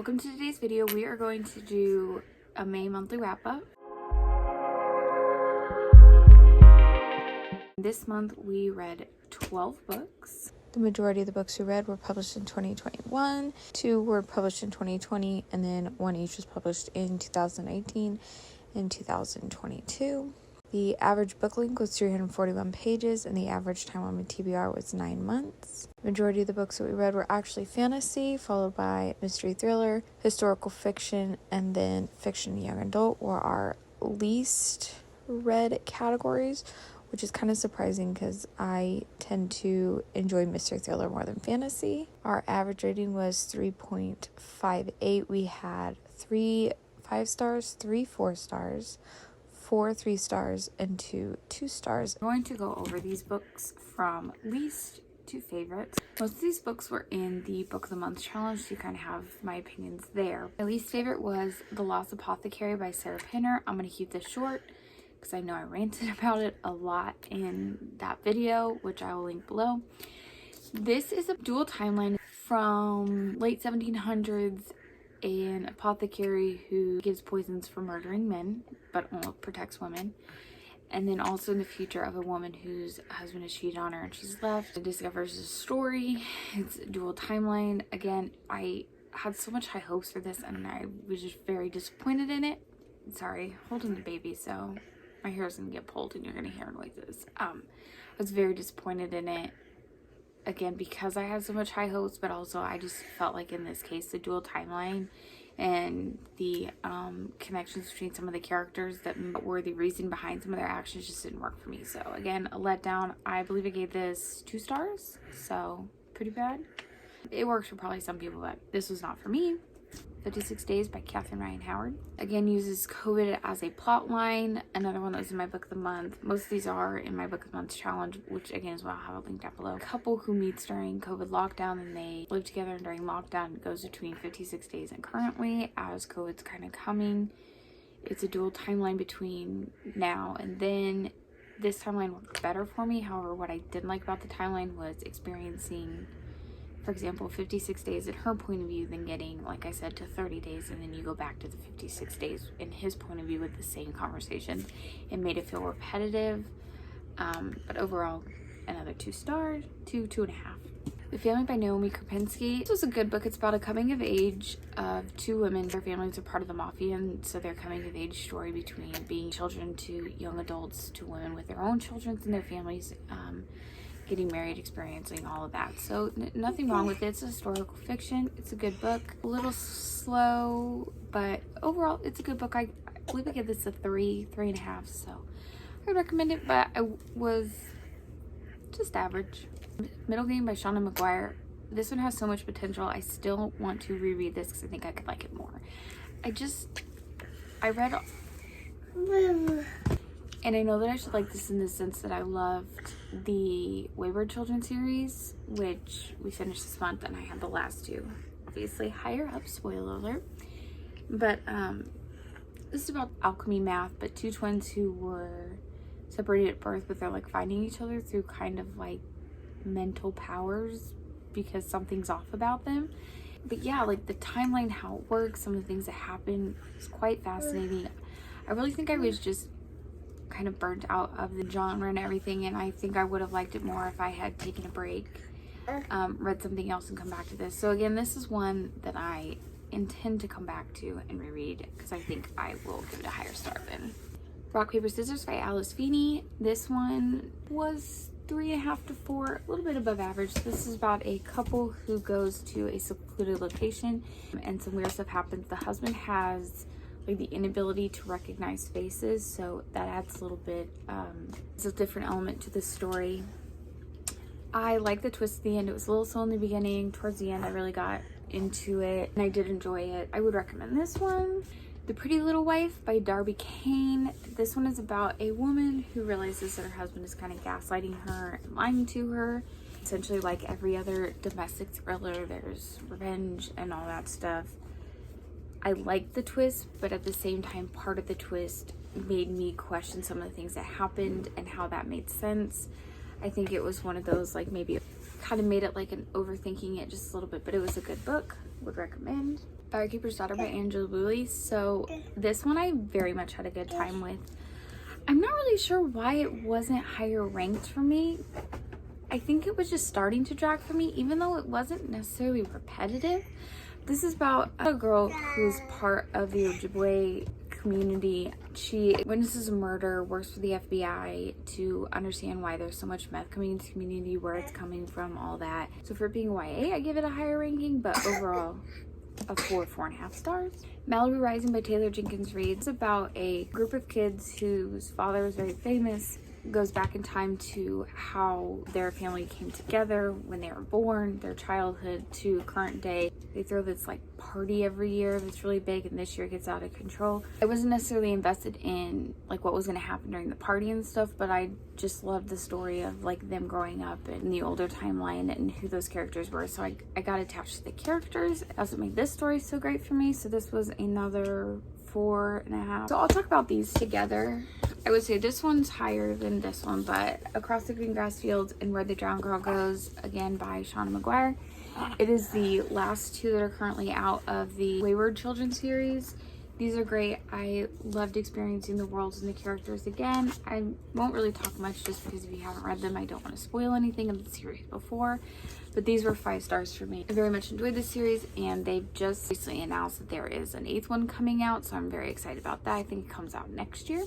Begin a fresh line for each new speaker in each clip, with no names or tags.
Welcome to today's video. We are going to do a May monthly wrap up. This month we read 12 books.
The majority of the books we read were published in 2021, 2 were published in 2020, and then 1 each was published in 2018 and 2022. The average book length was 341 pages, and the average time on my TBR was 9 months. The majority of the books that we read were actually fantasy, followed by mystery thriller, historical fiction, and then fiction and young adult were our least read categories, which is kind of surprising because I tend to enjoy mystery thriller more than fantasy. Our average rating was 3.58. We had 3 5 stars, 3 4 stars, 4 3 stars, and 2 2 stars.
I'm going to go over these books from least to favorites. Most of these books were in the Book of the Month challenge, so you kind of have my opinions there. My least favorite was The Lost Apothecary by Sarah Pinner. I'm going to keep this short because I know I ranted about it a lot in that video, which I will link below. This is a dual timeline from late 1700s, an apothecary who gives poisons for murdering men but protects women, and then also in the future of a woman whose husband has cheated on her and she's left and discovers a story. It's a dual timeline. Again, I had so much high hopes for this and I was just very disappointed in it. Sorry, holding the baby, so my hair is gonna get pulled and you're gonna hear noises. I was very disappointed in it, again, because I had so much high hopes, but also I just felt like in this case the dual timeline and the connections between some of the characters that were the reason behind some of their actions just didn't work for me. So again, a letdown. I believe I gave this 2 stars, so pretty bad. It works for probably some people, but this was not for me. 56 Days by Catherine Ryan Howard. Again, uses COVID as a plot line. Another one that was in my Book of the Month. Most of these are in my Book of the Month challenge, which again is what I'll have a link down below. A couple who meets during COVID lockdown and they live together, and during lockdown it goes between 56 days and currently as COVID's kind of coming. It's a dual timeline between now and then. This timeline worked better for me. However, what I didn't like about the timeline was experiencing, for example, 56 days in her point of view, then getting, like I said, to 30 days, and then you go back to the 56 days in his point of view with the same conversation. It made it feel repetitive, but overall, another 2 stars, 2.5. The Family by Naomi Krupinski. This was a good book. It's about a coming of age of 2 women. Their families are part of the mafia, and so their coming of age story between being children to young adults to women with their own children and their families, getting married, experiencing all of that. So nothing wrong with it. It's a historical fiction. It's a good book. A little slow, but overall it's a good book. I believe I give this a 3.5, so I recommend it, but I was just average. Middle Game by Shauna McGuire. This one has so much potential. I still want to reread this because I think I could like it more. I read and I know that I should like this in the sense that I loved the Wayward Children series, which we finished this month, and I had the last 2. Obviously higher up, spoiler alert. But this is about alchemy math, but 2 twins who were separated at birth, but they're like finding each other through kind of like mental powers because something's off about them. But yeah, like the timeline, how it works, some of the things that happen is quite fascinating. I really think I was just kind of burnt out of the genre and everything, and I think I would have liked it more if I had taken a break, read something else and come back to this. So again, this is one that I intend to come back to and reread because I think I will give it a higher star than Rock Paper Scissors by Alice Feeny. This one was 3.5 to 4, a little bit above average. This is about a couple who goes to a secluded location and some weird stuff happens. The husband has like the inability to recognize faces, so that adds a little bit, it's a different element to the story. I like the twist at the end. It was a little slow in the beginning. Towards the end I really got into it and I did enjoy it. I would recommend this one. The Pretty Little Wife by Darby Kane. This one is about a woman who realizes that her husband is kind of gaslighting her and lying to her. Essentially, like every other domestic thriller, there's revenge and all that stuff. I liked the twist, but at the same time, part of the twist made me question some of the things that happened and how that made sense. I think it was one of those, like, maybe kind of made it like an overthinking it just a little bit, but it was a good book. Would recommend. Firekeeper's Daughter by Angela Wooley. So this one I very much had a good time with. I'm not really sure why it wasn't higher ranked for me. I think it was just starting to drag for me, even though it wasn't necessarily repetitive. This is about a girl who's part of the Ojibwe community. She witnesses a murder, works for the FBI to understand why there's so much meth coming into the community, where it's coming from, all that. So for being YA, I give it a higher ranking, but overall a 4.5 stars. Malory Rising by Taylor Jenkins Reid. It's about a group of kids whose father is very famous, goes back in time to how their family came together when they were born, their childhood to current day. They throw this like party every year that's really big, and this year it gets out of control. I wasn't necessarily invested in like what was going to happen during the party and stuff, but I just loved the story of like them growing up in the older timeline and who those characters were. So I got attached to the characters. That's what made this story so great for me. So this was another 4.5. So I'll talk about these together. I would say this one's higher than this one, but Across the Green Grass Fields and Where the Drowned Girl Goes, again by Shauna McGuire. It is the last two that are currently out of the Wayward Children series. These are great. I loved experiencing the worlds and the characters again. I won't really talk much just because if you haven't read them, I don't want to spoil anything of the series before. But these were 5 stars for me. I very much enjoyed this series, and they've just recently announced that there is an 8th one coming out, so I'm very excited about that. I think it comes out next year.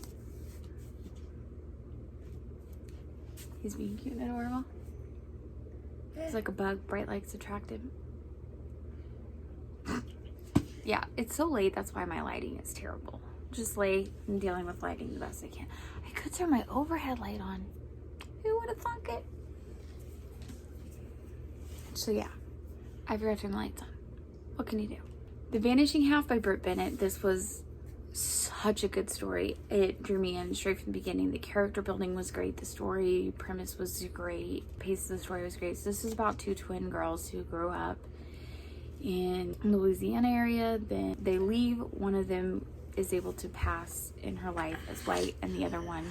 He's being cute and adorable. He's like a bug. Bright lights attract him. Yeah, it's so late. That's why my lighting is terrible. Just late and dealing with lighting the best I can. I could turn my overhead light on. Who would have thunk it? So yeah, I forgot to turn the lights on. What can you do? The Vanishing Half by Britt Bennett. This was such a good story. It drew me in straight from the beginning. The character building was great. The story premise was great. Pace of the story was great. So this is about 2 twin girls who grew up in the Louisiana area. Then they leave. One of them is able to pass in her life as white, and the other one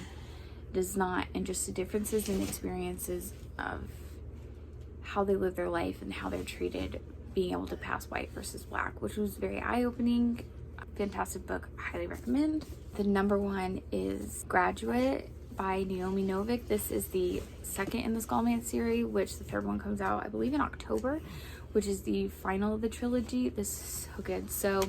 does not. And just the differences in experiences of how they live their life and how they're treated being able to pass white versus black, which was very eye-opening. Fantastic book, highly recommend. The number 1 is Graduate by Naomi Novik. This is the second in the Skullman series, which the 3rd one comes out, I believe, in October, which is the final of the trilogy. This is so good. So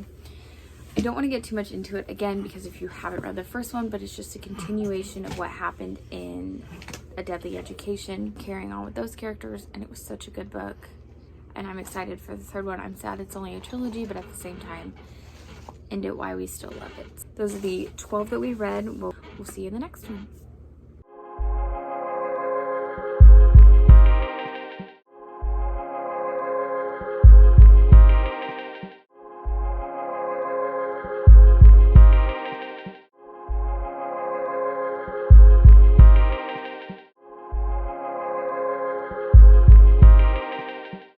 I don't want to get too much into it again, because if you haven't read the first one, but it's just a continuation of what happened in A Deadly Education, carrying on with those characters, and it was such a good book. And I'm excited for the 3rd one. I'm sad it's only a trilogy, but at the same time, and it why we still love it. Those are the 12 that we read. We'll see you in the next one.